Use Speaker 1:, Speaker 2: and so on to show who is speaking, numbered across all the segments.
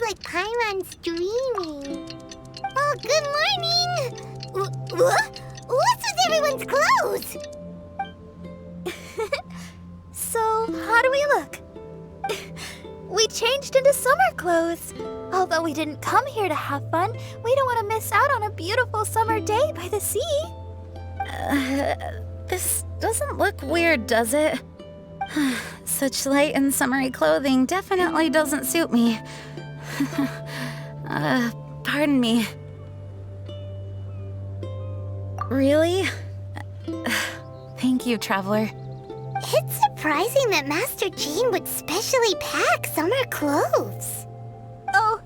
Speaker 1: like Paimon's dreaming. Oh, good morning! What? What's with everyone's clothes?
Speaker 2: So, how do we look? We changed into summer clothes. Although we didn't come here to have fun, we don't want to miss out on a beautiful summer day by the sea.
Speaker 3: This doesn't look weird, does it? Such light and summery clothing definitely doesn't suit me. Pardon me. Really? Thank you, traveler.
Speaker 1: It's surprising that Master Jean would specially pack summer clothes.
Speaker 2: Oh,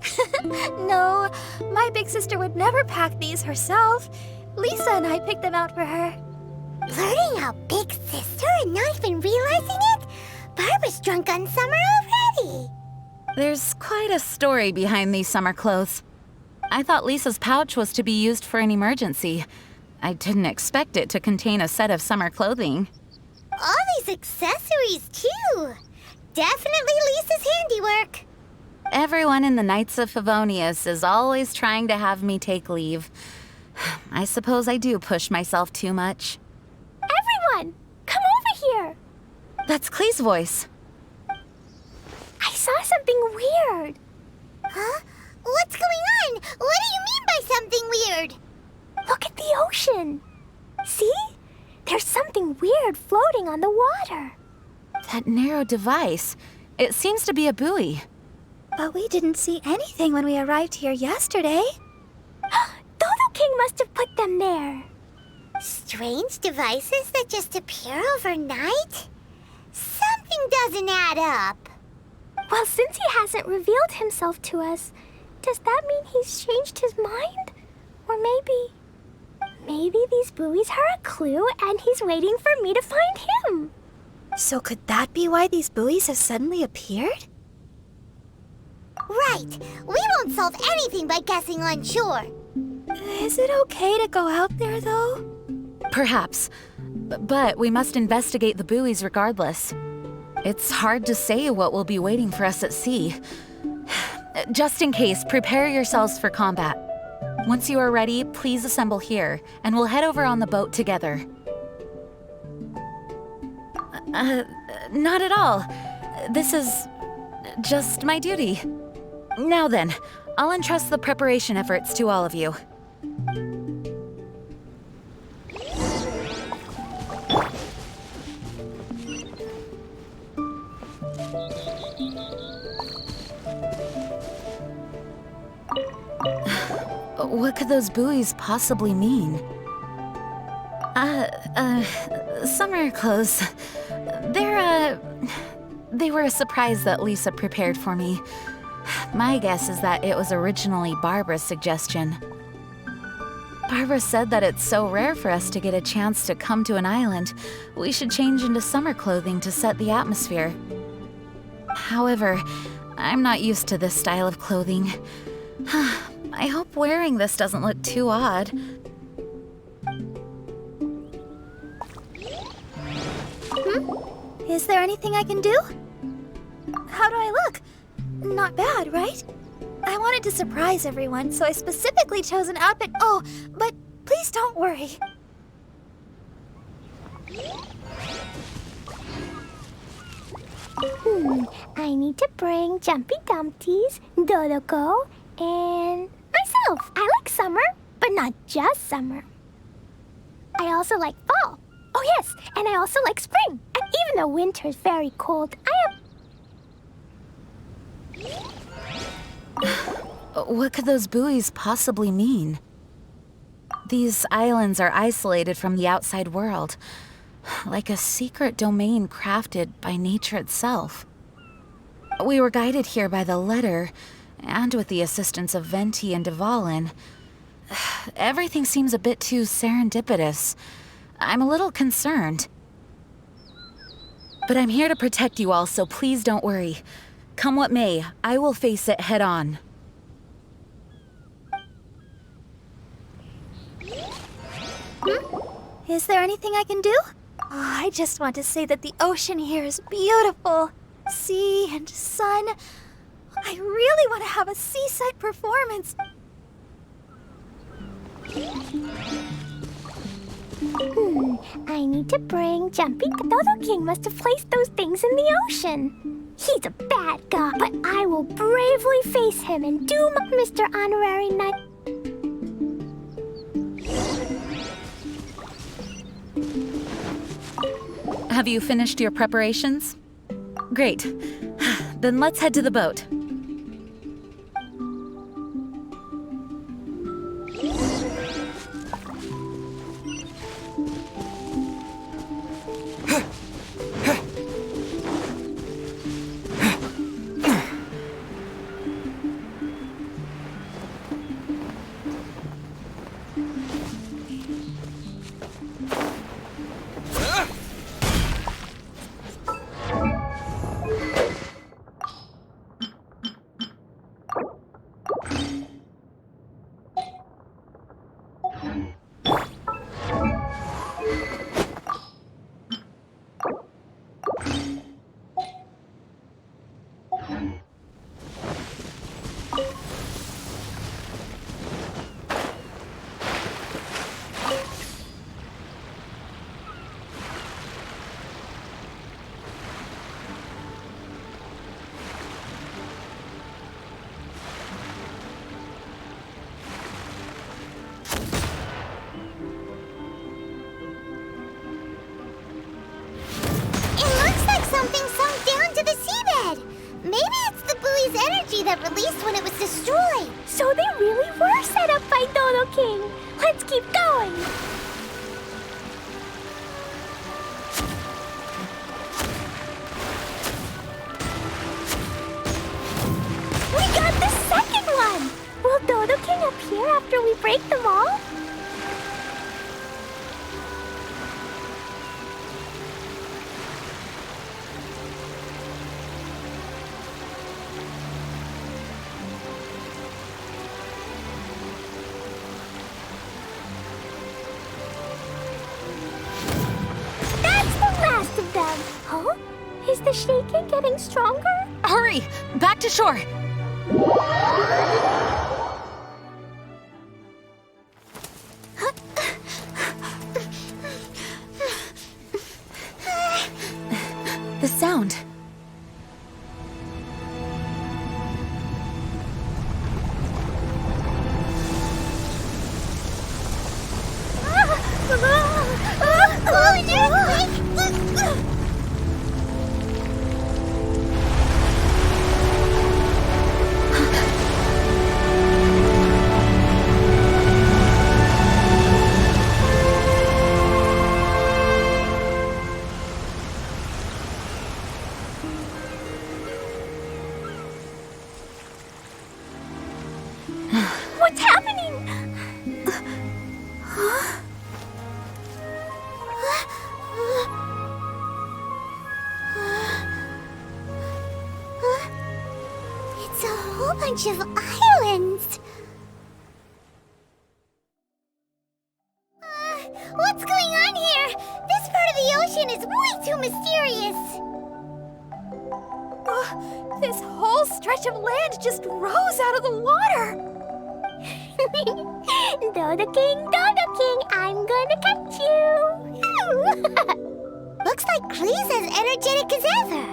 Speaker 2: no. My big sister would never pack these herself. Lisa and I picked them out for her.
Speaker 1: Blurting out big sister and not even realizing it? Barbara's drunk on summer already.
Speaker 3: There's quite a story behind these summer clothes. I thought Lisa's pouch was to be used for an emergency. I didn't expect it to contain a set of summer clothing.
Speaker 1: All these accessories, too. Definitely Lisa's handiwork.
Speaker 3: Everyone in the Knights of Favonius is always trying to have me take leave. I suppose I do push myself too much.
Speaker 2: Everyone, come over here.
Speaker 3: That's Clee's voice.
Speaker 2: I saw something weird.
Speaker 1: Huh? What's going on? What do you mean by something weird?
Speaker 2: Look at the ocean. See? There's something weird floating on the water.
Speaker 3: That narrow device. It seems to be a buoy.
Speaker 2: But we didn't see anything when we arrived here yesterday. Dodo King must have put them there.
Speaker 1: Strange devices that just appear overnight? Something doesn't add up.
Speaker 2: Well, since he hasn't revealed himself to us, does that mean he's changed his mind? Or maybe these buoys are a clue and he's waiting for me to find him. So could that be why these buoys have suddenly appeared?
Speaker 1: Right. We won't solve anything by guessing on shore.
Speaker 2: Is it okay to go out there, though?
Speaker 3: Perhaps. But we must investigate the buoys regardless. It's hard to say what will be waiting for us at sea. Just in case, prepare yourselves for combat. Once you are ready, please assemble here, and we'll head over on the boat together. Not at all. This is just my duty. Now then, I'll entrust the preparation efforts to all of you. What could those buoys possibly mean? Summer clothes. They were a surprise that Lisa prepared for me. My guess is that it was originally Barbara's suggestion. Barbara said that it's so rare for us to get a chance to come to an island, we should change into summer clothing to set the atmosphere. However, I'm not used to this style of clothing. I hope wearing this doesn't look too odd.
Speaker 2: Is there anything I can do? How do I look? Not bad, right? I wanted to surprise everyone, so I specifically chose an outfit. Oh, but please don't worry.
Speaker 1: I need to bring Jumpy Dumpties, Dodoko, and myself. I like summer, but not just summer. I also like fall. Oh yes, and I also like spring. And even though winter is very cold,
Speaker 3: What could those buoys possibly mean? These islands are isolated from the outside world, like a secret domain crafted by nature itself. We were guided here by the letter, and with the assistance of Venti and Dvalin. Everything seems a bit too serendipitous. I'm a little concerned. But I'm here to protect you all, so please don't worry. Come what may, I will face it head on.
Speaker 2: Is there anything I can do? Oh, I just want to say that the ocean here is beautiful. Sea and sun. I really want to have a seaside performance.
Speaker 1: I need to bring Jumpy. Dodo King must have placed those things in the ocean. He's a bad guy, but I will bravely face him and doom Mr. Honorary Knight.
Speaker 3: Have you finished your preparations? Great. Then let's head to the boat.
Speaker 2: That released when it was destroyed.
Speaker 1: So they really were set up by Dodo King. Let's keep going. We got the second one. Will Dodo King appear after we break them all? Huh? Is the shaking getting stronger?
Speaker 3: Hurry! Back to shore! The sound.
Speaker 1: What's happening?
Speaker 2: It's a whole bunch of islands. What's going on here? This part of the ocean is way too mysterious.
Speaker 1: This whole stretch of land just rose out of the water. Dodo King, I'm gonna catch you.
Speaker 2: Looks like Clee's as energetic as ever.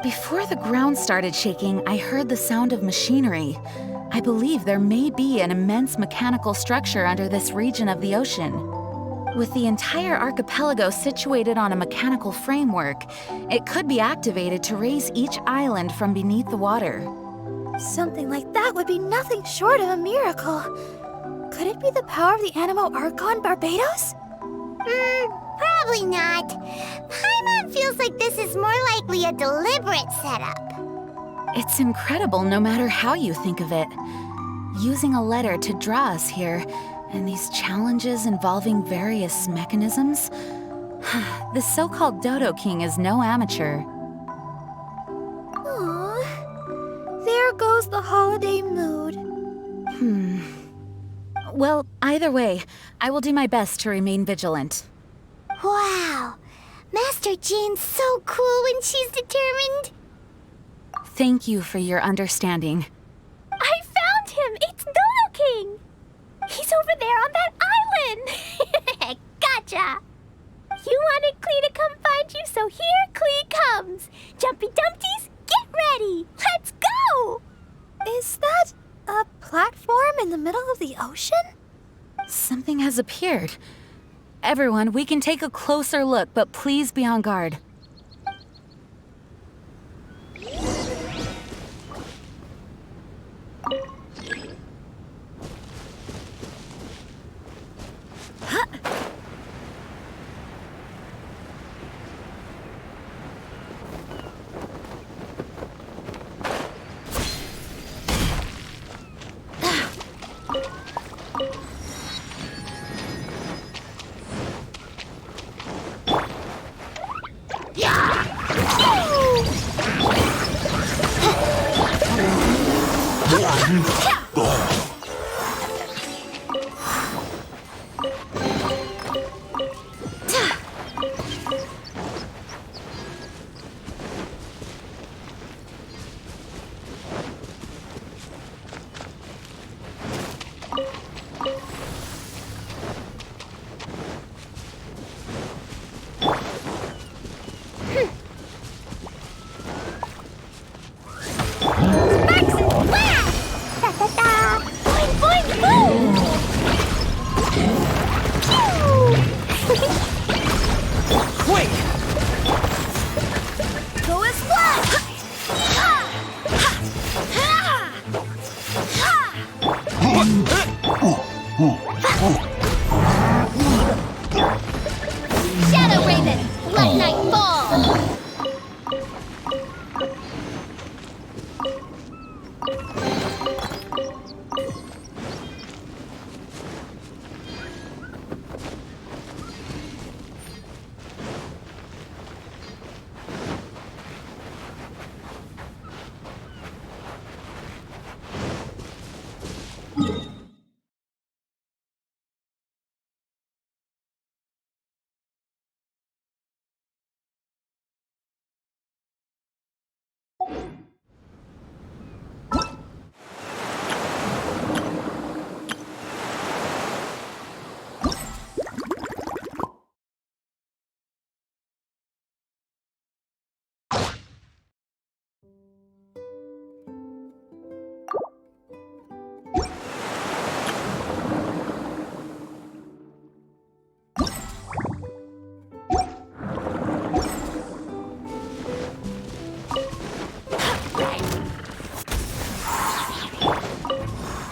Speaker 3: Before the ground started shaking, I heard the sound of machinery. I believe there may be an immense mechanical structure under this region of the ocean. With the entire archipelago situated on a mechanical framework, it could be activated to raise each island from beneath the water.
Speaker 2: Something like that would be nothing short of a miracle. Could it be the power of the Animo Archon Barbados? Probably not. Paimon feels like this is more likely a deliberate setup.
Speaker 3: It's incredible no matter how you think of it. Using a letter to draw us here, and these challenges involving various mechanisms? The so-called Dodo King is no amateur.
Speaker 2: Aww. There goes the holiday mood.
Speaker 3: Well, either way, I will do my best to remain vigilant.
Speaker 2: Wow. Master Jean's so cool when she's determined.
Speaker 3: Thank you for your understanding.
Speaker 2: I found him! It's Dodo King! He's over there on that island! Gotcha! You wanted Klee to come find you, so here Klee comes! Jumpy Dumpties, get ready! Let's go!
Speaker 1: Is that a platform in the middle of the ocean?
Speaker 3: Something has appeared. Everyone, we can take a closer look, but please be on guard.
Speaker 2: Shadow Raven, let night fall!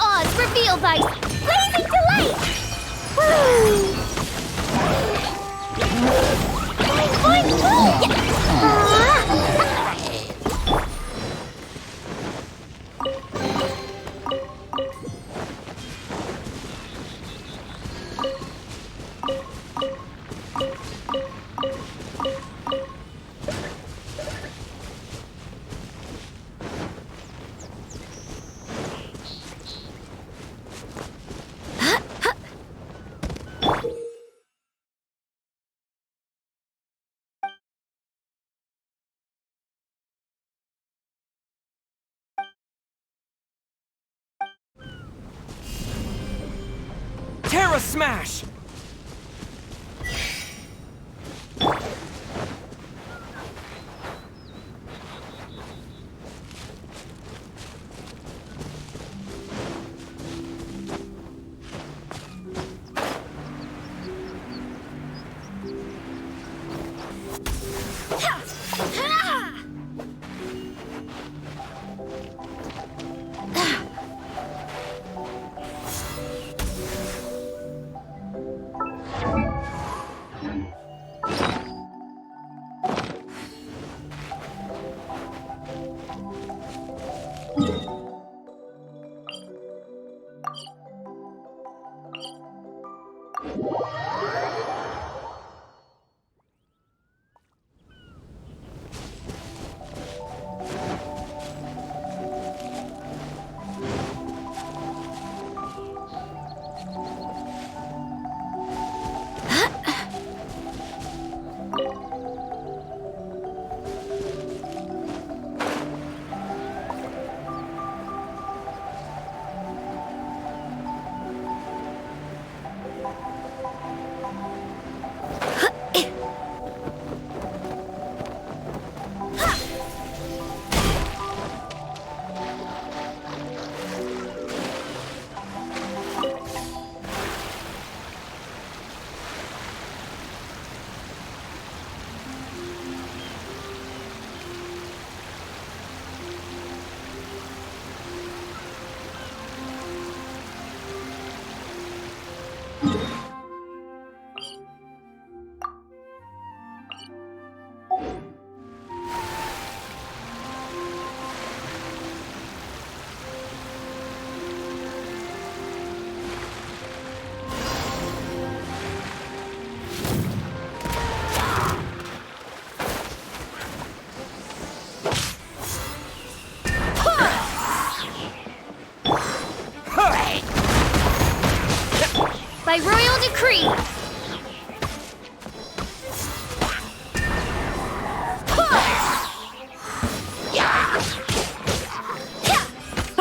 Speaker 2: Oz reveal vice! Blazing delight! Woo! Boing, boing, boing!
Speaker 4: Terra Smash!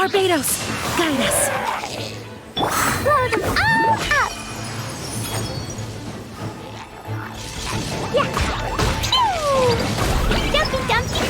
Speaker 3: Barbados, guide us.
Speaker 2: Blow them all up! Yeah! Phew! Jumpy Dumpty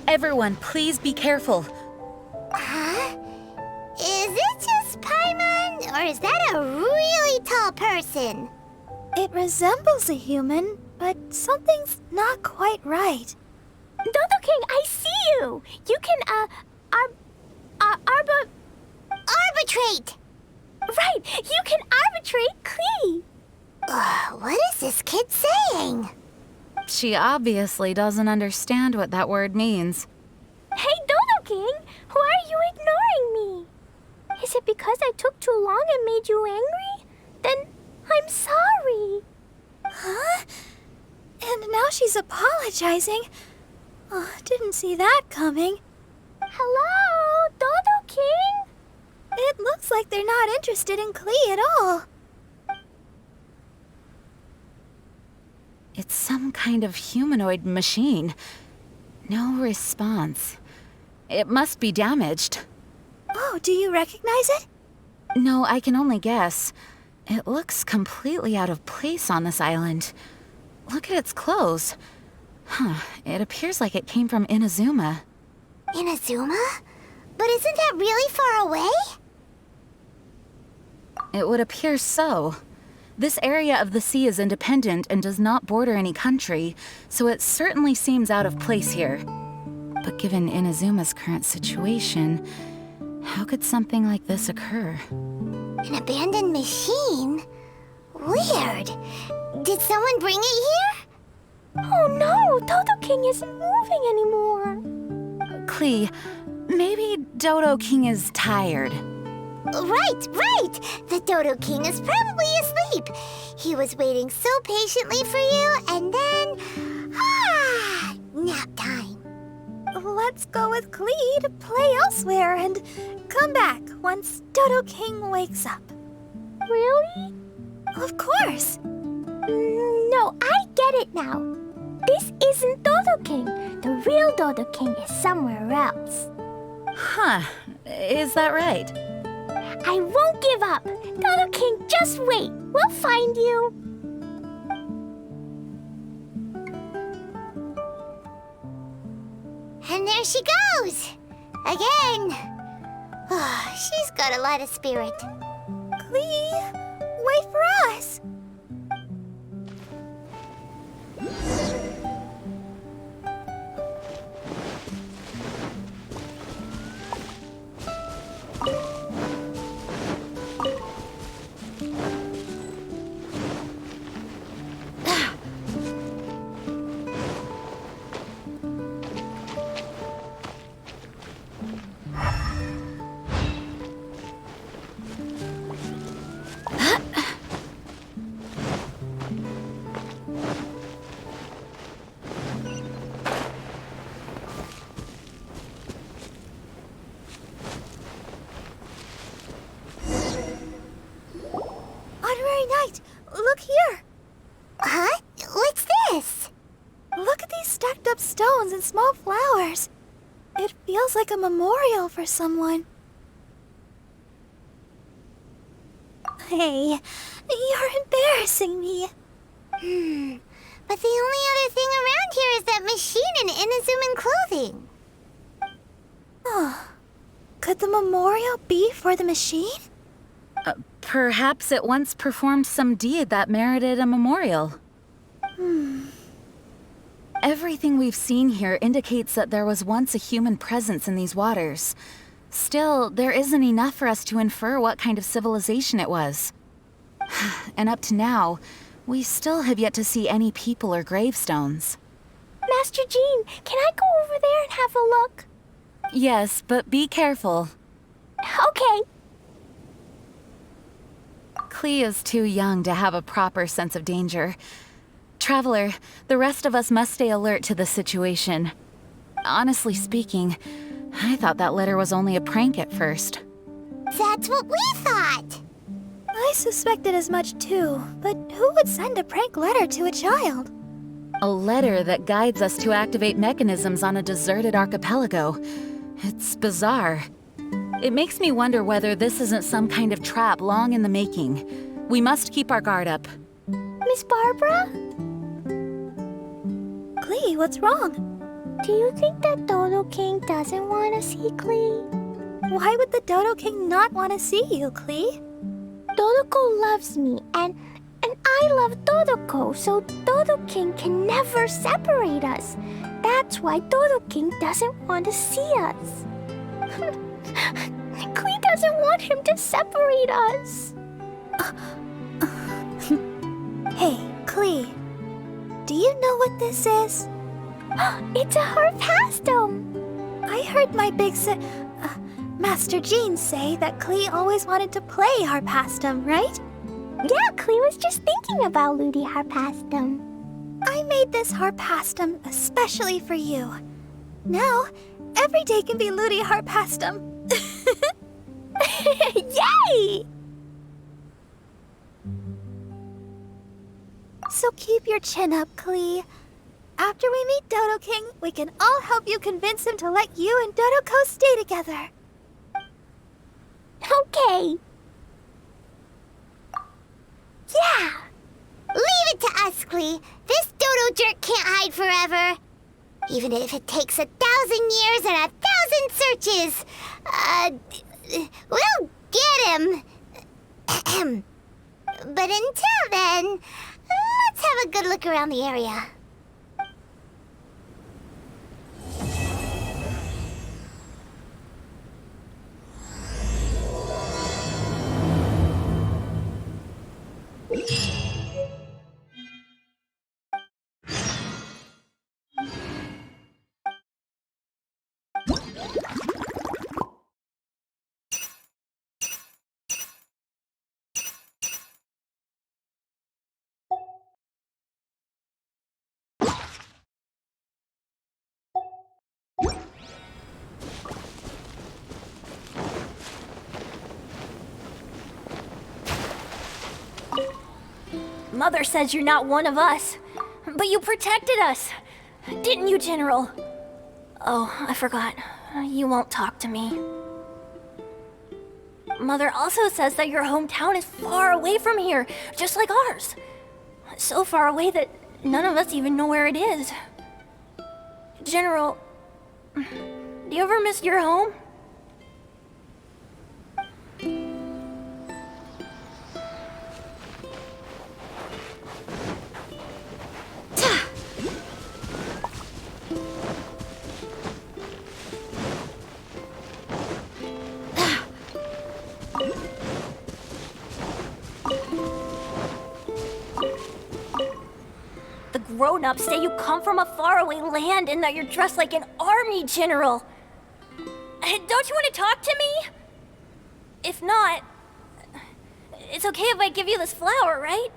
Speaker 3: Everyone, please be careful.
Speaker 2: Huh? Is it just Paimon, or is that a really tall person?
Speaker 1: It resembles a human, but something's not quite right.
Speaker 2: Dodo King, I see you! You can, arbitrate! Right, you can arbitrate Klee! What is this kid saying?
Speaker 3: She obviously doesn't understand what that word means.
Speaker 2: Hey, Dodo King! Why are you ignoring me? Is it because I took too long and made you angry? Then I'm sorry.
Speaker 1: Huh? And now she's apologizing. Oh, didn't see that coming.
Speaker 2: Hello, Dodo King?
Speaker 1: It looks like they're not interested in Klee at all.
Speaker 3: It's some kind of humanoid machine. No response. It must be damaged.
Speaker 1: Oh, do you recognize it?
Speaker 3: No, I can only guess. It looks completely out of place on this island. Look at its clothes. Huh, it appears like it came from Inazuma.
Speaker 2: Inazuma? But isn't that really far away?
Speaker 3: It would appear so. This area of the sea is independent and does not border any country, so it certainly seems out of place here. But given Inazuma's current situation, how could something like this occur?
Speaker 2: An abandoned machine? Weird. Did someone bring it here?
Speaker 1: Oh no, Dodo King isn't moving anymore.
Speaker 3: Klee, maybe Dodo King is tired.
Speaker 2: Right! The Dodo King is probably asleep. He was waiting so patiently for you, and then... nap time.
Speaker 1: Let's go with Klee to play elsewhere and come back once Dodo King wakes up. Really? Of course. No, I get it now. This isn't Dodo King. The real Dodo King is somewhere else.
Speaker 3: Huh, is that right?
Speaker 1: I won't give up. Dodo King, just wait. We'll find you.
Speaker 2: And there she goes! Again! Oh, she's got a lot of spirit.
Speaker 1: Klee, wait for us. Honorary Knight, look here.
Speaker 2: Huh? What's this?
Speaker 1: Look at these stacked up stones and small flowers. It feels like a memorial for someone. Hey, you're embarrassing me.
Speaker 2: But the only other thing around here is that machine in Inazuman clothing.
Speaker 1: Oh, could the memorial be for the machine?
Speaker 3: Perhaps it once performed some deed that merited a memorial. Everything we've seen here indicates that there was once a human presence in these waters. Still, there isn't enough for us to infer what kind of civilization it was. And up to now, we still have yet to see any people or gravestones.
Speaker 1: Master Jean, can I go over there and have a look?
Speaker 3: Yes, but be careful.
Speaker 1: Okay.
Speaker 3: Klee is too young to have a proper sense of danger. Traveler, the rest of us must stay alert to the situation. Honestly speaking, I thought that letter was only a prank at first.
Speaker 2: That's what we thought.
Speaker 1: I suspected as much too, but who would send a prank letter to a child?
Speaker 3: A letter that guides us to activate mechanisms on a deserted archipelago. It's bizarre. It makes me wonder whether this isn't some kind of trap long in the making. We must keep our guard up.
Speaker 1: Miss Barbara? Klee, what's wrong? Do you think that Dodo King doesn't want to see Klee? Why would the Dodo King not want to see you, Klee? Dodoko loves me, and I love Dodoko, so Dodo King can never separate us. That's why Dodo King doesn't want to see us. Klee doesn't want him to separate us. Hey, Klee, do you know what this is? It's a harpastum. I heard my Master Jean say that Klee always wanted to play harpastum, right? Yeah, Klee was just thinking about Ludi harpastum. I made this harpastum especially for you. Now, every day can be Ludi harpastum. Yay! So keep your chin up, Klee. After we meet Dodo King, we can all help you convince him to let you and Dodoko stay together. Okay.
Speaker 2: Yeah. Leave it to us, Klee. This Dodo jerk can't hide forever. Even if it takes 1,000 years and 1,000 searches. We'll get him. But until then, let's have a good look around the area. Mother says you're not one of us, but you protected us. Didn't you, General? Oh, I forgot. You won't talk to me. Mother also says that your hometown is far away from here, just like ours. So far away that none of us even know where it is. General, do you ever miss your home? The grown-ups say you come from a faraway land and that you're dressed like an army general. Don't you want to talk to me? If not, it's okay if I give you this flower, right?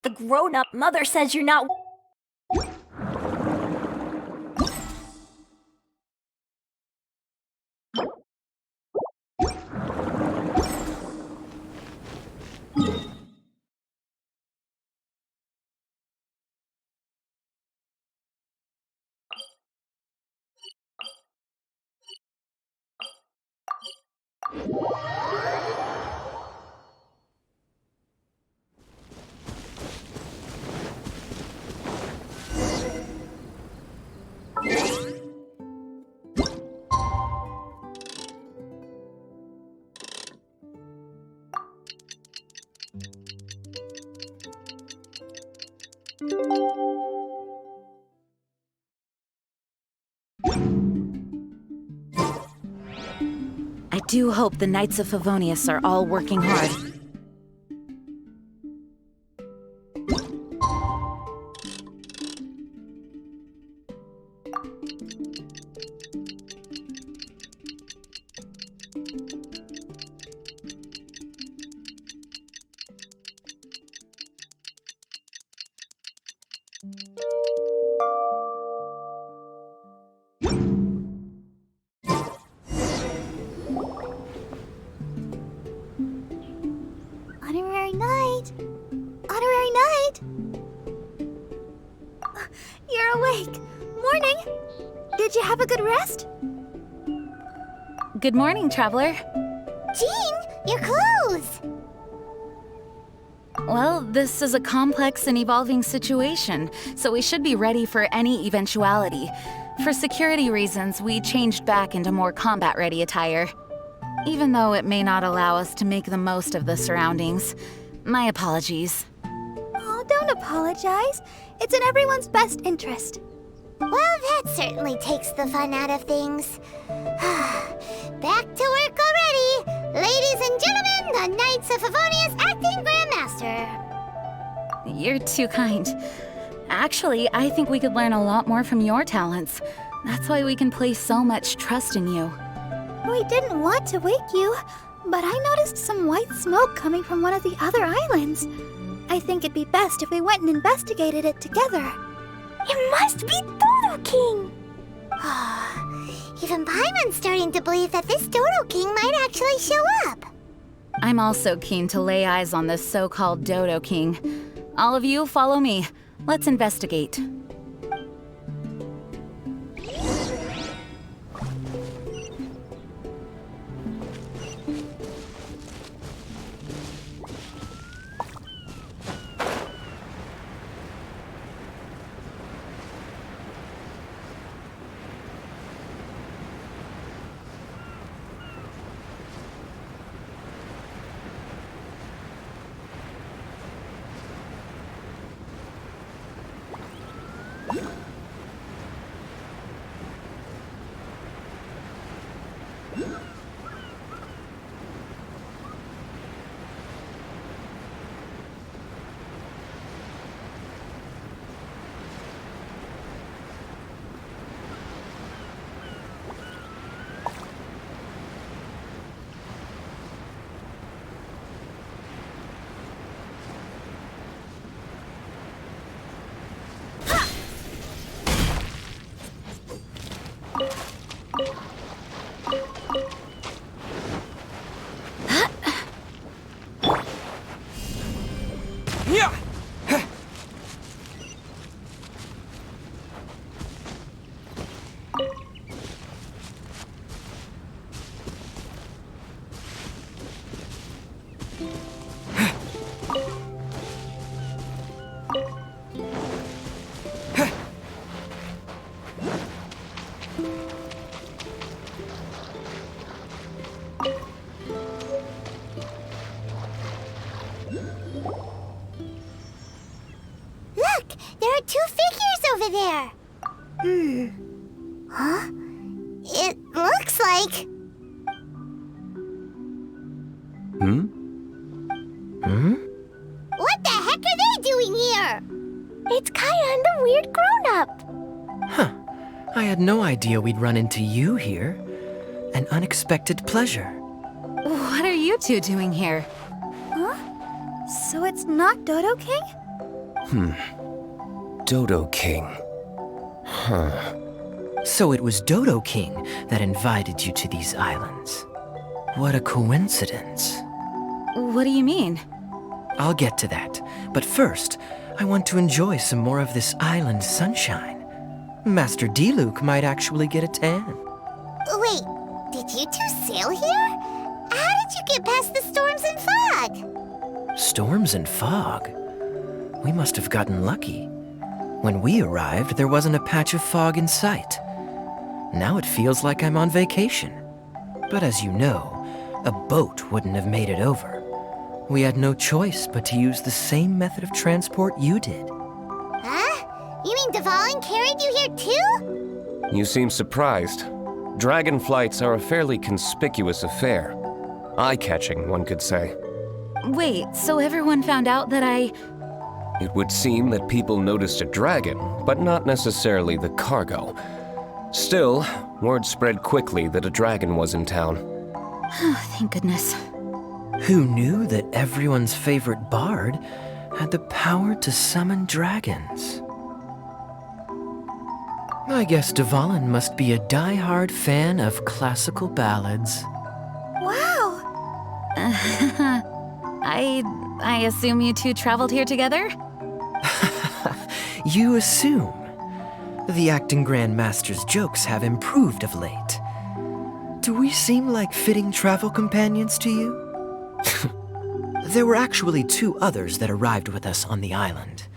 Speaker 2: The grown-up mother says you're not...
Speaker 3: I do hope the Knights of Favonius are all working hard.
Speaker 1: Honorary Knight! Honorary Knight! You're awake. Morning! Did you have a good rest?
Speaker 3: Good morning, Traveler.
Speaker 1: Jean, your clothes!
Speaker 3: Well, this is a complex and evolving situation, so we should be ready for any eventuality. For security reasons, we changed back into more combat-ready attire. Even though it may not allow us to make the most of the surroundings. My apologies.
Speaker 1: Oh, don't apologize. It's in everyone's best interest. Well, that certainly takes the fun out of things. Back to work already! Ladies and gentlemen, the Knights of Favonius Acting Grandmaster!
Speaker 3: You're too kind. Actually, I think we could learn a lot more from your talents. That's why we can place so much trust in you.
Speaker 1: We didn't want to wake you, but I noticed some white smoke coming from one of the other islands. I think it'd be best if we went and investigated it together.
Speaker 2: It must be Dodo King!
Speaker 1: Even Paimon's starting to believe that this Dodo King might actually show up.
Speaker 3: I'm also keen to lay eyes on this so-called Dodo King. All of you, follow me. Let's investigate.
Speaker 2: Huh? It looks like... What the heck are they doing here?
Speaker 1: It's Kaya and the weird grown-up.
Speaker 5: Huh. I had no idea we'd run into you here. An unexpected pleasure.
Speaker 3: What are you two doing here?
Speaker 2: Huh? So it's not Dodo King?
Speaker 6: Dodo King.
Speaker 5: So it was Dodo King that invited you to these islands. What a coincidence.
Speaker 3: What do you mean?
Speaker 5: I'll get to that, but first, I want to enjoy some more of this island sunshine. Master D-Luke might actually get a tan.
Speaker 2: Wait, did you two sail here? How did you get past the storms and fog?
Speaker 5: Storms and fog? We must have gotten lucky. When we arrived, there wasn't a patch of fog in sight. Now it feels like I'm on vacation. But as you know, a boat wouldn't have made it over. We had no choice but to use the same method of transport you did.
Speaker 2: Huh? You mean Dvalin carried you here too?
Speaker 6: You seem surprised. Dragon flights are a fairly conspicuous affair. Eye-catching, one could say.
Speaker 3: Wait, so everyone found out that I...
Speaker 6: It would seem that people noticed a dragon, but not necessarily the cargo. Still, word spread quickly that a dragon was in town.
Speaker 3: Thank goodness.
Speaker 5: Who knew that everyone's favorite bard had the power to summon dragons? I guess Dvalin must be a die-hard fan of classical ballads.
Speaker 2: Wow!
Speaker 3: I assume you two traveled here together?
Speaker 5: You assume. The acting grandmaster's jokes have improved of late. Do we seem like fitting travel companions to you? There were actually 2 others that arrived with us on the island.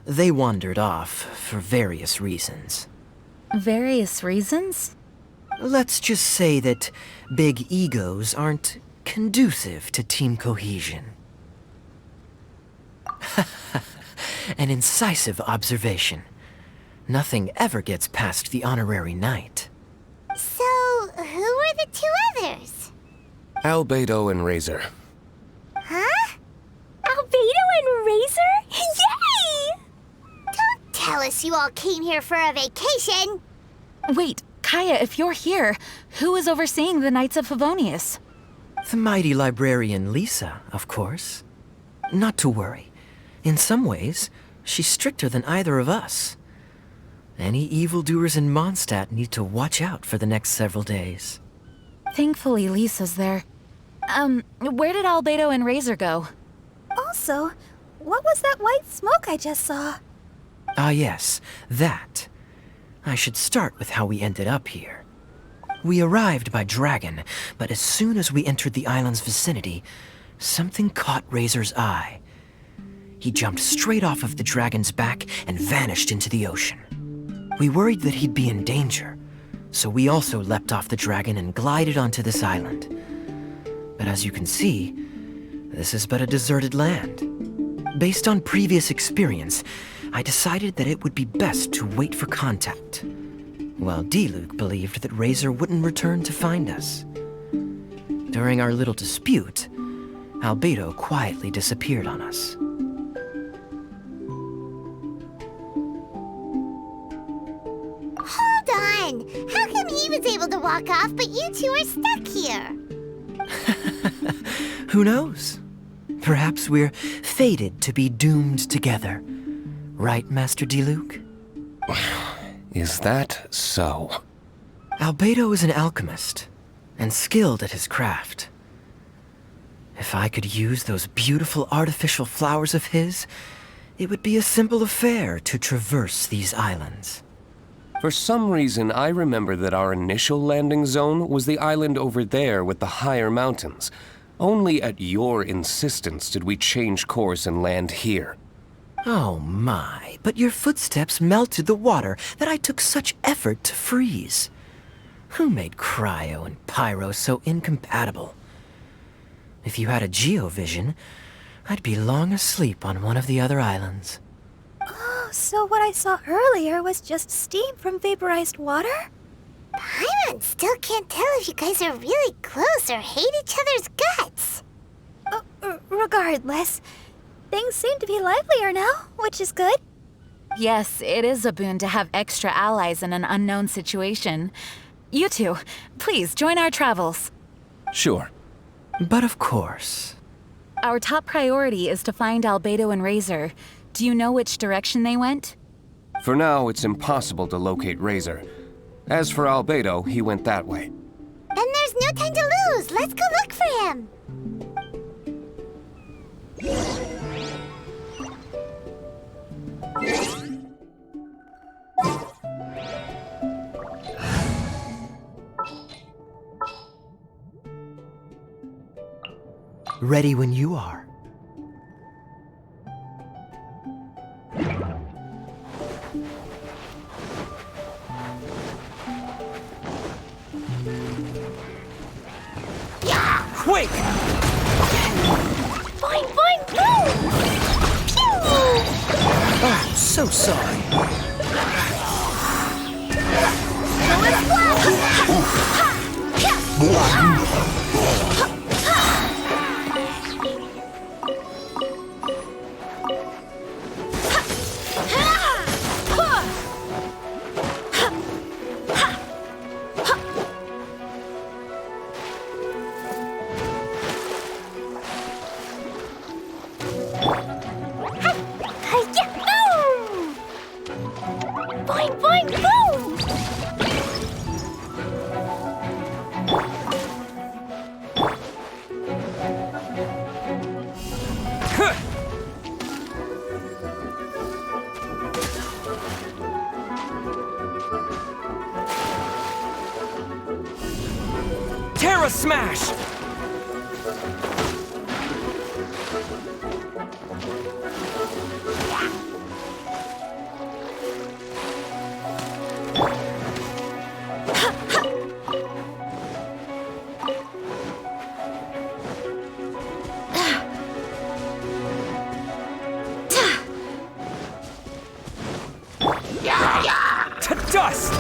Speaker 5: They wandered off for various reasons.
Speaker 3: Various reasons?
Speaker 5: Let's just say that big egos aren't conducive to team cohesion. An incisive observation. Nothing ever gets past the honorary knight.
Speaker 2: So, who were the 2 others?
Speaker 6: Albedo and Razor.
Speaker 2: Huh?
Speaker 1: Albedo and Razor? Yay!
Speaker 2: Don't tell us you all came here for a vacation.
Speaker 3: Wait, Kaya, if you're here, who is overseeing the Knights of Favonius?
Speaker 5: The mighty librarian Lisa, of course. Not to worry. In some ways, she's stricter than either of us. Any evildoers in Mondstadt need to watch out for the next several days.
Speaker 3: Thankfully, Lisa's there. Where did Albedo and Razor go?
Speaker 2: Also, what was that white smoke I just saw?
Speaker 5: Ah yes, that. I should start with how we ended up here. We arrived by dragon, but as soon as we entered the island's vicinity, something caught Razor's eye. He jumped straight off of the dragon's back and vanished into the ocean. We worried that he'd be in danger, so we also leapt off the dragon and glided onto this island. But as you can see, this is but a deserted land. Based on previous experience, I decided that it would be best to wait for contact, while D-Luke believed that Razor wouldn't return to find us. During our little dispute, Albedo quietly disappeared on us.
Speaker 2: Hold on! How come he was able to walk off, but you 2 are stuck here?
Speaker 5: Who knows? Perhaps we're fated to be doomed together. Right, Master D-Luke?
Speaker 6: Is that so?
Speaker 5: Albedo is an alchemist, and skilled at his craft. If I could use those beautiful artificial flowers of his, it would be a simple affair to traverse these islands.
Speaker 6: For some reason, I remember that our initial landing zone was the island over there with the higher mountains. Only at your insistence did we change course and land here.
Speaker 5: Oh my, but your footsteps melted the water that I took such effort to freeze. Who made cryo and pyro so incompatible? If you had a geovision, I'd be long asleep on one of the other islands.
Speaker 2: Oh, so what I saw earlier was just steam from vaporized water?
Speaker 1: Paimon still can't tell if you guys are really close or hate each other's guts.
Speaker 2: Regardless, things seem to be livelier now, which is good.
Speaker 3: Yes, it is a boon to have extra allies in an unknown situation. You two, please join our travels.
Speaker 6: Sure.
Speaker 5: But of course.
Speaker 3: Our top priority is to find Albedo and Razor. Do you know which direction they went?
Speaker 6: For now, it's impossible to locate Razor. As for Albedo, he went that way.
Speaker 1: Then there's no time to lose. Let's go look for him.
Speaker 5: Ready when you are.
Speaker 4: Quick!
Speaker 1: Boing, boing, boom! Pew!
Speaker 5: Oh, so sorry.
Speaker 1: Boing, boing, boom!
Speaker 4: Terra Smash! To dust!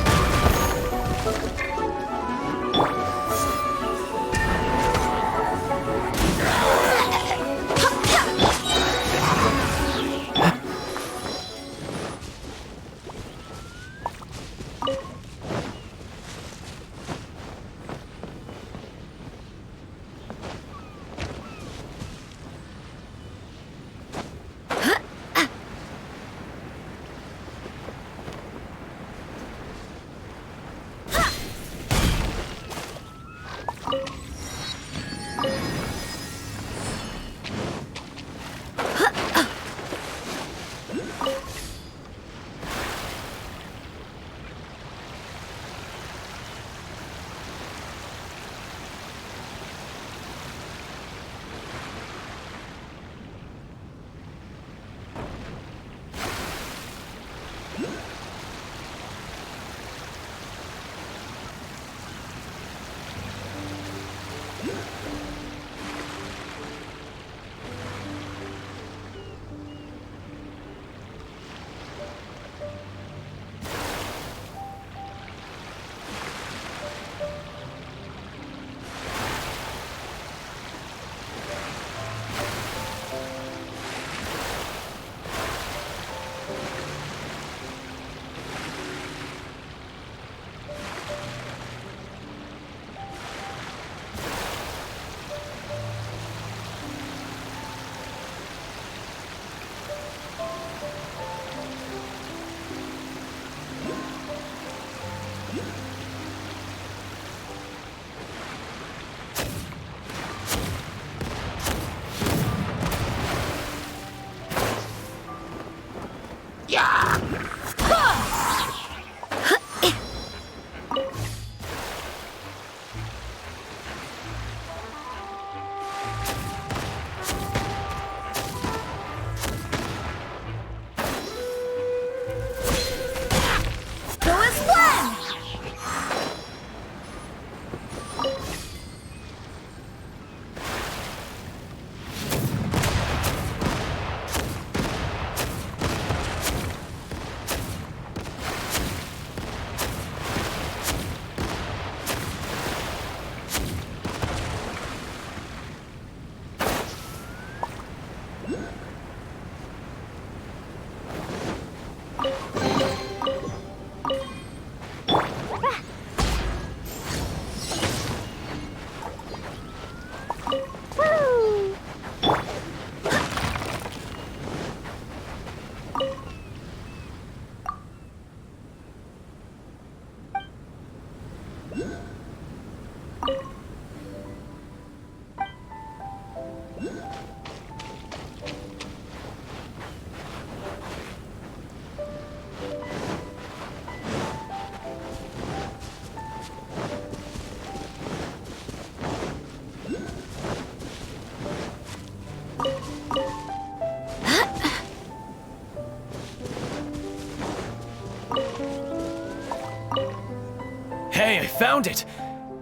Speaker 7: Hey, I found it!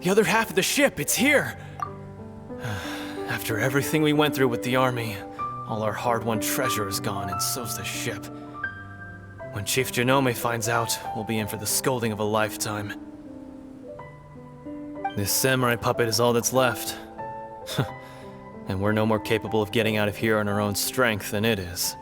Speaker 7: The other half of the ship, it's here! After everything we went through with the army, all our hard-won treasure is gone, and so's the ship. When Chief Genome finds out, we'll be in for the scolding of a lifetime. This samurai puppet is all that's left. And we're no more capable of getting out of here on our own strength than it is.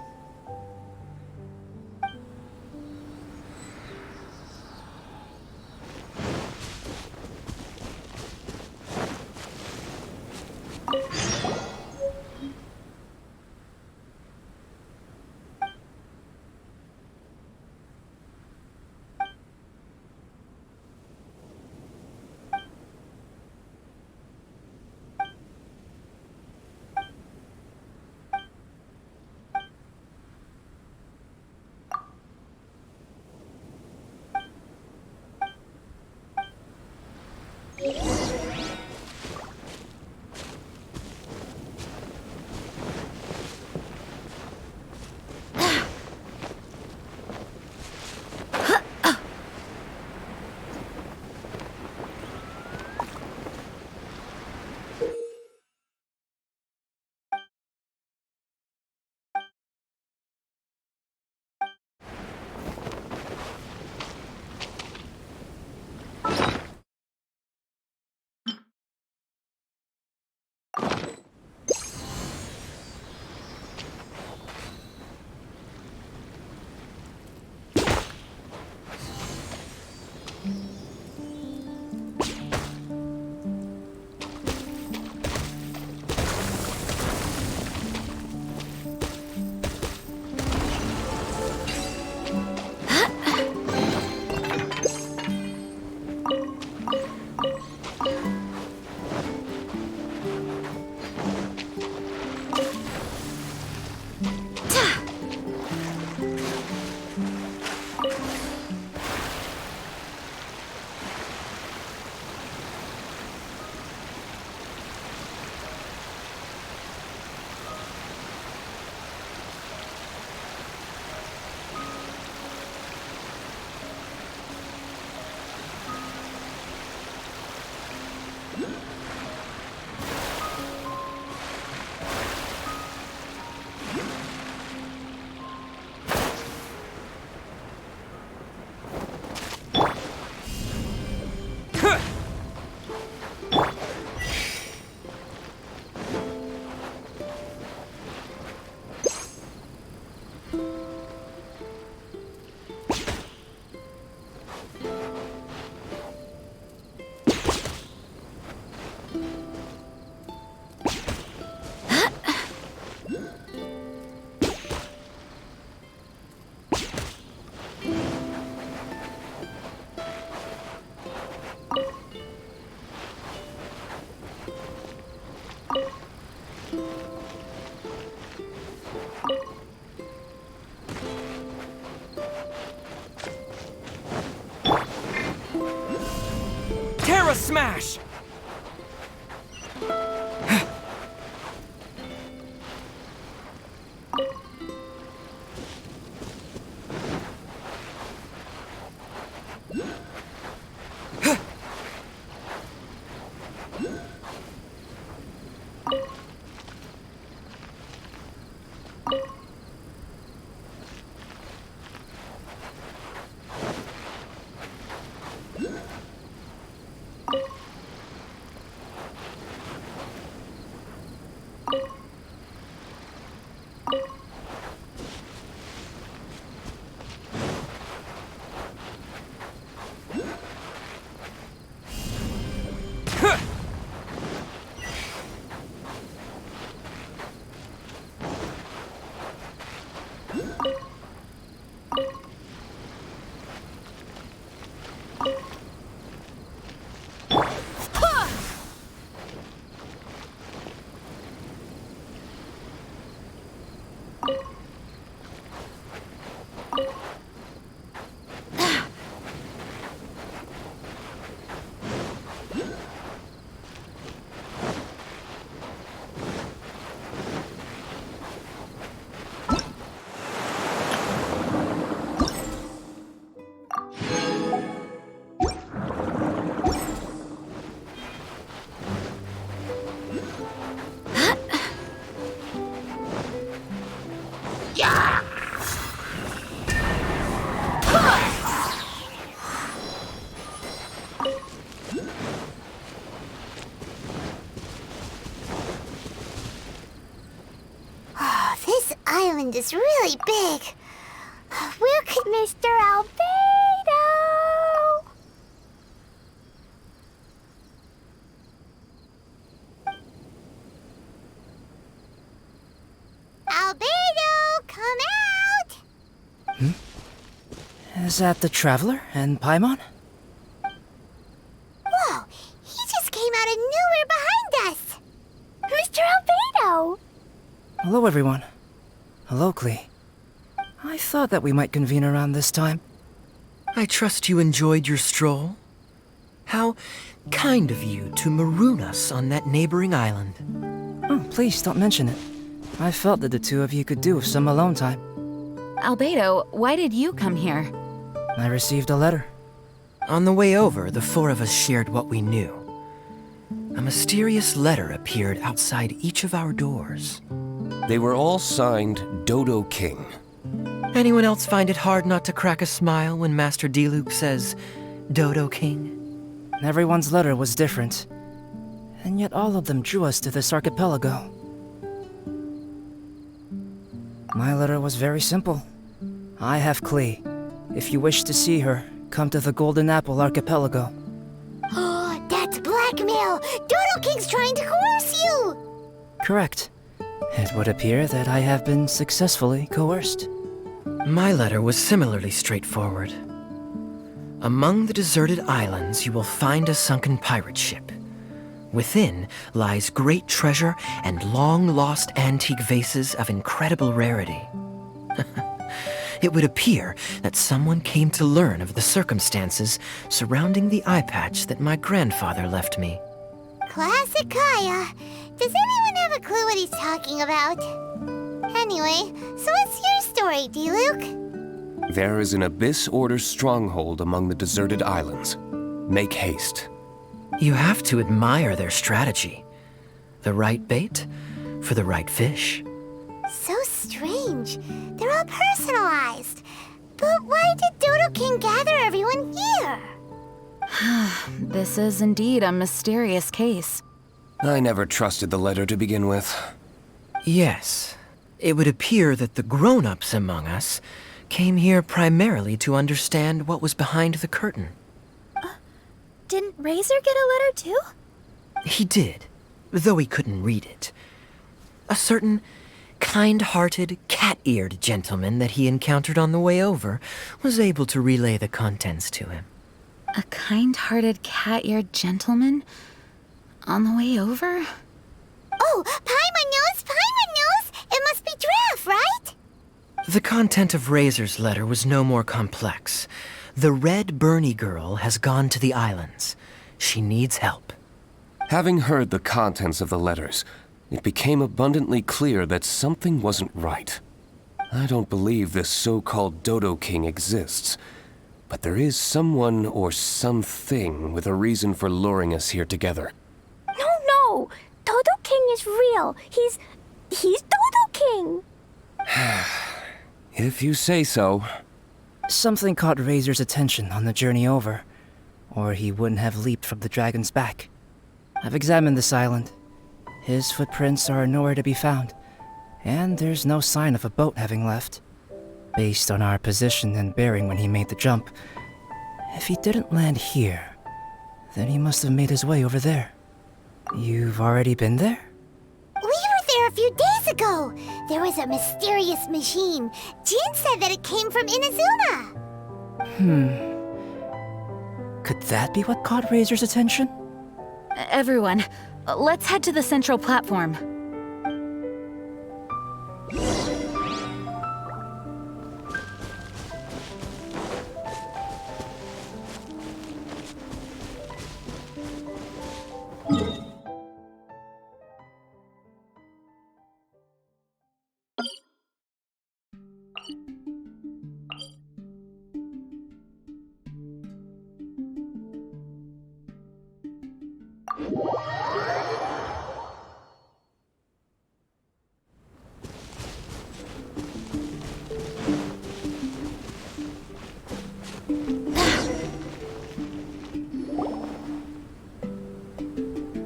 Speaker 4: Smash!
Speaker 2: island is really big. Where could
Speaker 1: Mr. Albedo!
Speaker 2: Albedo, come out!
Speaker 8: Is that the Traveler and Paimon?
Speaker 2: Whoa, he just came out of nowhere behind us.
Speaker 1: Mr. Albedo!
Speaker 8: Hello, everyone. Hello, Klee. I thought that we might convene around this time.
Speaker 5: I trust you enjoyed your stroll. How kind of you to maroon us on that neighboring island.
Speaker 8: Oh, please don't mention it. I felt that the two of you could do with some alone time.
Speaker 3: Albedo, why did you come here?
Speaker 8: I received a letter.
Speaker 5: On the way over, the four of us shared what we knew. A mysterious letter appeared outside each of our doors.
Speaker 6: They were all signed Dodo King.
Speaker 5: Anyone else find it hard not to crack a smile when Master Diluc says, Dodo King?
Speaker 8: Everyone's letter was different, and yet all of them drew us to this archipelago. My letter was very simple. I have Klee. If you wish to see her, come to the Golden Apple Archipelago.
Speaker 2: Oh, that's blackmail! Dodo King's trying to coerce you!
Speaker 8: Correct. It would appear that I have been successfully coerced.
Speaker 5: My letter was similarly straightforward. Among the deserted islands, you will find a sunken pirate ship. Within lies great treasure and long-lost antique vases of incredible rarity. It would appear that someone came to learn of the circumstances surrounding the eye patch that my grandfather left me.
Speaker 2: Classic Kaya. Does anyone have a clue what he's talking about? Anyway, so what's your story, Diluc?
Speaker 6: There is an Abyss Order stronghold among the deserted islands. Make haste.
Speaker 5: You have to admire their strategy. The right bait for the right fish.
Speaker 2: So strange. They're all personalized. But why did Dodo King gather everyone here?
Speaker 3: This is indeed a mysterious case.
Speaker 6: I never trusted the letter to begin with.
Speaker 5: Yes, it would appear that the grown-ups among us came here primarily to understand what was behind the curtain.
Speaker 1: Didn't Razor get a letter too?
Speaker 5: He did, though he couldn't read it. A certain kind-hearted, cat-eared gentleman that he encountered on the way over was able to relay the contents to him.
Speaker 3: A kind-hearted, cat-eared gentleman? On the way over?
Speaker 2: Oh, Paimon knows! Paimon knows! It must be Giraffe, right?
Speaker 5: The content of Razor's letter was no more complex. The Red Bernie girl has gone to the islands. She needs help.
Speaker 6: Having heard the contents of the letters, it became abundantly clear that something wasn't right. I don't believe this so-called Dodo King exists, but there is someone or something with a reason for luring us here together.
Speaker 1: No! Dodo King is real. He's Dodo King.
Speaker 6: If you say so.
Speaker 8: Something caught Razor's attention on the journey over, or he wouldn't have leaped from the dragon's back. I've examined this island. His footprints are nowhere to be found, and there's no sign of a boat having left. Based on our position and bearing when he made the jump, if he didn't land here, then he must have made his way over there. You've already been there?
Speaker 2: We were there a few days ago. There was a mysterious machine. Jin said that it came from Inazuma.
Speaker 8: Could that be what caught Razor's attention?
Speaker 3: Everyone, let's head to the central platform.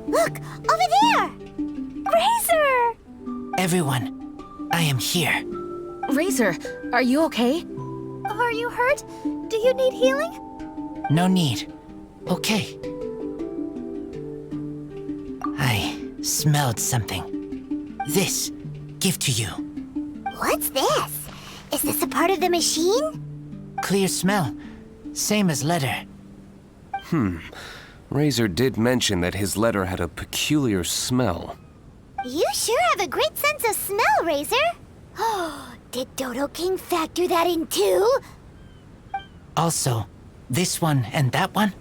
Speaker 2: Look, over there!
Speaker 1: Razor!
Speaker 9: Everyone, I am here.
Speaker 3: Razor, are you okay?
Speaker 2: Are you hurt? Do you need healing?
Speaker 9: No need. Okay. I smelled something. This, give to you.
Speaker 2: What's this? Is this a part of the machine?
Speaker 9: Clear smell. Same as letter.
Speaker 6: Razor did mention that his letter had a peculiar smell.
Speaker 2: You sure have a great sense of smell, Razor. Oh, did Dodo King factor that in too?
Speaker 9: Also, this one and that one?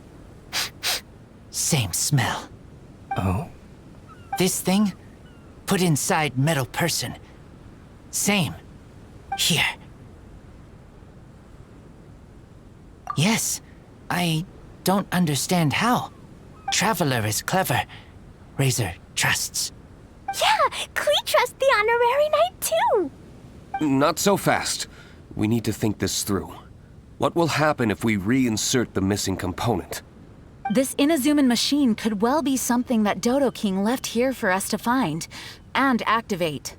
Speaker 9: Same smell.
Speaker 8: Oh?
Speaker 9: This thing? Put inside metal person. Same. Here. Yes, I don't understand how. Traveler is clever. Razor trusts.
Speaker 2: Yeah, Klee trusts the honorary knight too.
Speaker 6: Not so fast. We need to think this through. What will happen if we reinsert the missing component?
Speaker 3: This Inazuman machine could well be something that Dodo King left here for us to find and activate.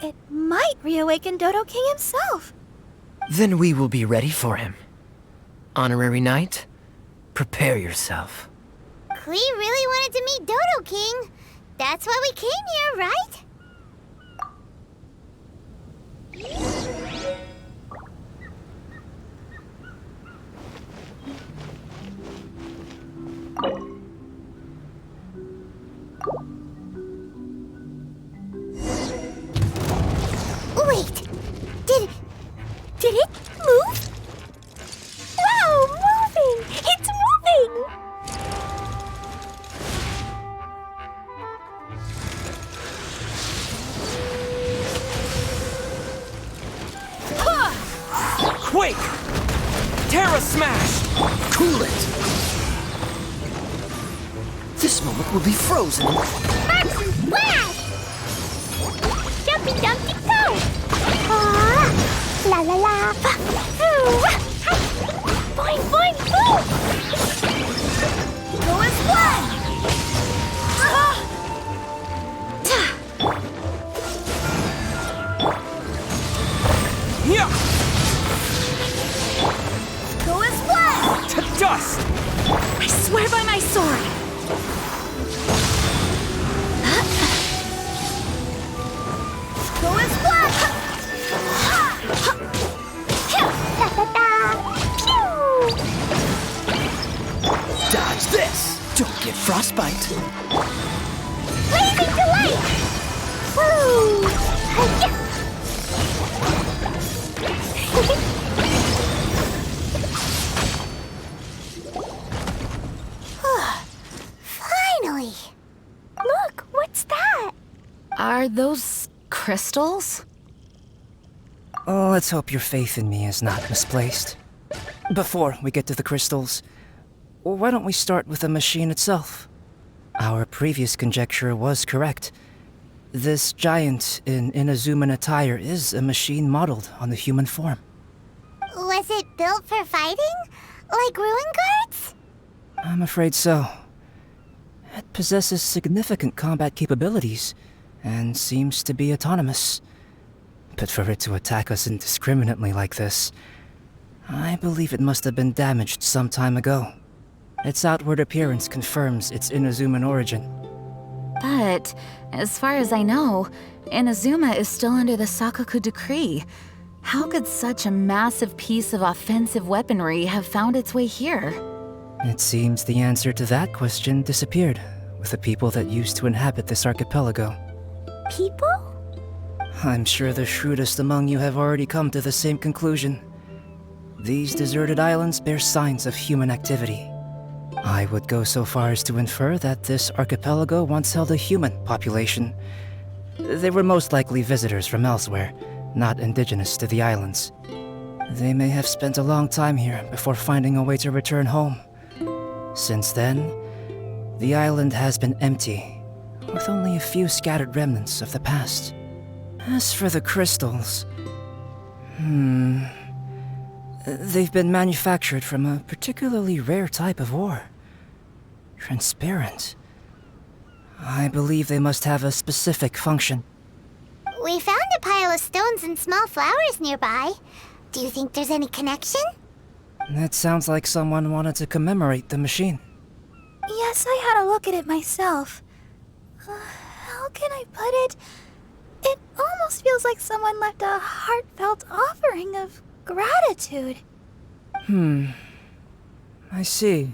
Speaker 2: It might reawaken Dodo King himself.
Speaker 5: Then we will be ready for him. Honorary Knight, prepare yourself.
Speaker 2: Klee really wanted to meet Dodo King. That's why we came here, right? Wait! Did it move? Wow, moving! It's moving!
Speaker 4: Quake! Terra Smash!
Speaker 5: Cool it! This moment will be frozen.
Speaker 2: Martin, splash! Jumpy, jumpy, go! Ah, la la la! Ooh, ha. Boing, boing, boom! Go and splash! Ah. Ta.
Speaker 4: Yeah!
Speaker 2: Go and splash!
Speaker 4: To dust!
Speaker 3: I swear by my sword!
Speaker 2: Go and splash! Da da da! Pew!
Speaker 5: Dodge this! Don't get frostbite.
Speaker 2: Blazing delight! Woo! Hi-ya! Finally! Look, what's that?
Speaker 3: Are those crystals?
Speaker 8: Oh, let's hope your faith in me is not misplaced. Before we get to the crystals, why don't we start with the machine itself? Our previous conjecture was correct. This giant in Inazuman attire is a machine modeled on the human form.
Speaker 2: Was it built for fighting? Like ruin guards?
Speaker 8: I'm afraid so. It possesses significant combat capabilities and seems to be autonomous. But for it to attack us indiscriminately like this, I believe it must have been damaged some time ago. Its outward appearance confirms its Inazuman origin.
Speaker 3: But, as far as I know, Inazuma is still under the Sakaku decree. How could such a massive piece of offensive weaponry have found its way here?
Speaker 8: It seems the answer to that question disappeared with the people that used to inhabit this archipelago.
Speaker 2: People?
Speaker 8: I'm sure the shrewdest among you have already come to the same conclusion. These deserted islands bear signs of human activity. I would go so far as to infer that this archipelago once held a human population. They were most likely visitors from elsewhere, not indigenous to the islands. They may have spent a long time here before finding a way to return home. Since then, the island has been empty, with only a few scattered remnants of the past. As for the crystals, they've been manufactured from a particularly rare type of ore. Transparent. I believe they must have a specific function.
Speaker 2: We found a pile those stones and small flowers nearby. Do you think there's any connection?
Speaker 8: It sounds like someone wanted to commemorate the machine.
Speaker 1: Yes, I had a look at it myself. How can I put it? It almost feels like someone left a heartfelt offering of gratitude.
Speaker 8: I see.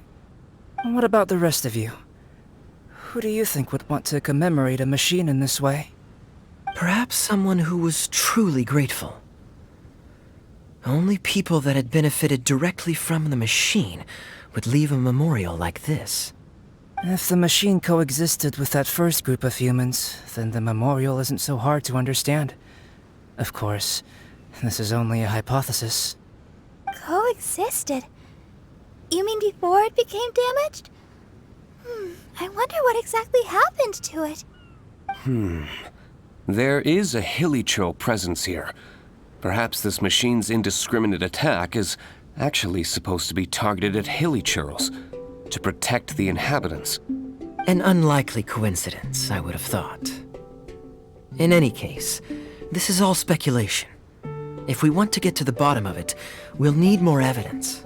Speaker 8: What about the rest of you? Who do you think would want to commemorate a machine in this way?
Speaker 5: Perhaps someone who was truly grateful. Only people that had benefited directly from the machine would leave a memorial like this.
Speaker 8: If the machine coexisted with that first group of humans, then the memorial isn't so hard to understand. Of course, this is only a hypothesis.
Speaker 1: Coexisted? You mean before it became damaged? I wonder what exactly happened to it.
Speaker 6: There is a Hilichurl presence here. Perhaps this machine's indiscriminate attack is actually supposed to be targeted at Hilichurls to protect the inhabitants.
Speaker 5: An unlikely coincidence, I would have thought. In any case, this is all speculation. If we want to get to the bottom of it, we'll need more evidence.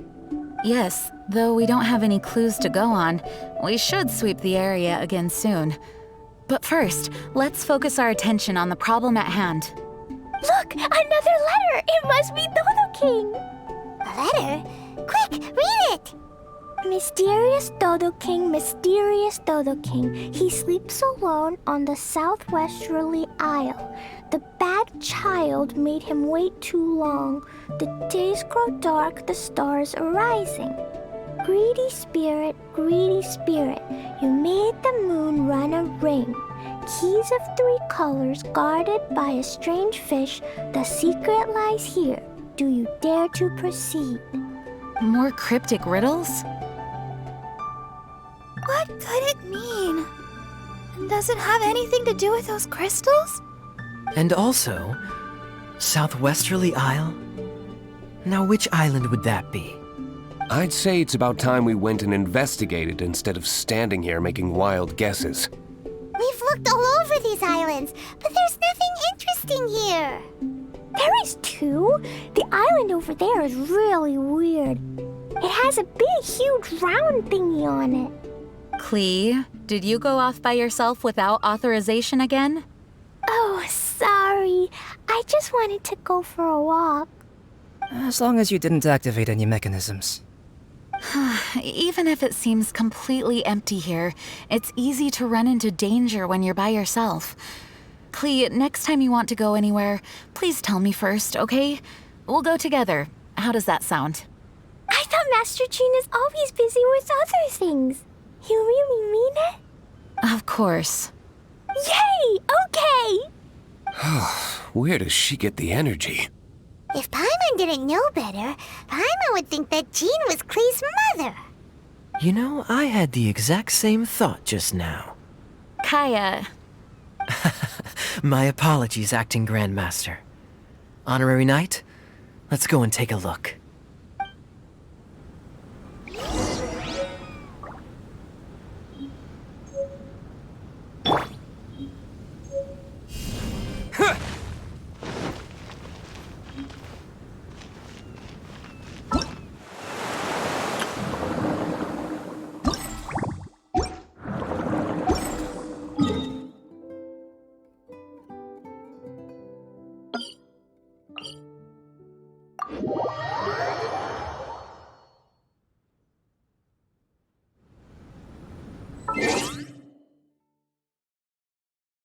Speaker 3: Yes, though we don't have any clues to go on, we should sweep the area again soon. But first, let's focus our attention on the problem at hand.
Speaker 2: Look, another letter! It must be Dodo King! A letter? Quick, read it!
Speaker 1: Mysterious Dodo King, mysterious Dodo King. He sleeps alone on the southwesterly isle. The bad child made him wait too long. The days grow dark, the stars are rising. Greedy spirit, you made the moon run a ring. Keys of 3 colors guarded by a strange fish. The secret lies here. Do you dare to proceed?
Speaker 3: More cryptic riddles?
Speaker 1: What could it mean? Does it have anything to do with those crystals?
Speaker 5: And also, Southwesterly Isle? Now which island would that be?
Speaker 6: I'd say it's about time we went and investigated instead of standing here making wild guesses.
Speaker 2: We've looked all over these islands, but there's nothing interesting here.
Speaker 1: There is too. The island over there is really weird. It has a big, huge round thingy on it.
Speaker 3: Klee, did you go off by yourself without authorization again?
Speaker 1: Oh, sorry. I just wanted to go for a walk.
Speaker 8: As long as you didn't activate any mechanisms.
Speaker 3: Even if it seems completely empty here, it's easy to run into danger when you're by yourself. Klee, next time you want to go anywhere, please tell me first, okay? We'll go together. How does that sound?
Speaker 1: I thought Master Jean is always busy with other things. You really mean it?
Speaker 3: Of course.
Speaker 1: Yay! Okay!
Speaker 6: Where does she get the energy?
Speaker 2: If Paimon didn't know better, Paimon would think that Jean was Klee's mother.
Speaker 5: You know, I had the exact same thought just now.
Speaker 3: Kaya.
Speaker 5: My apologies, Acting Grandmaster. Honorary Knight, let's go and take a look.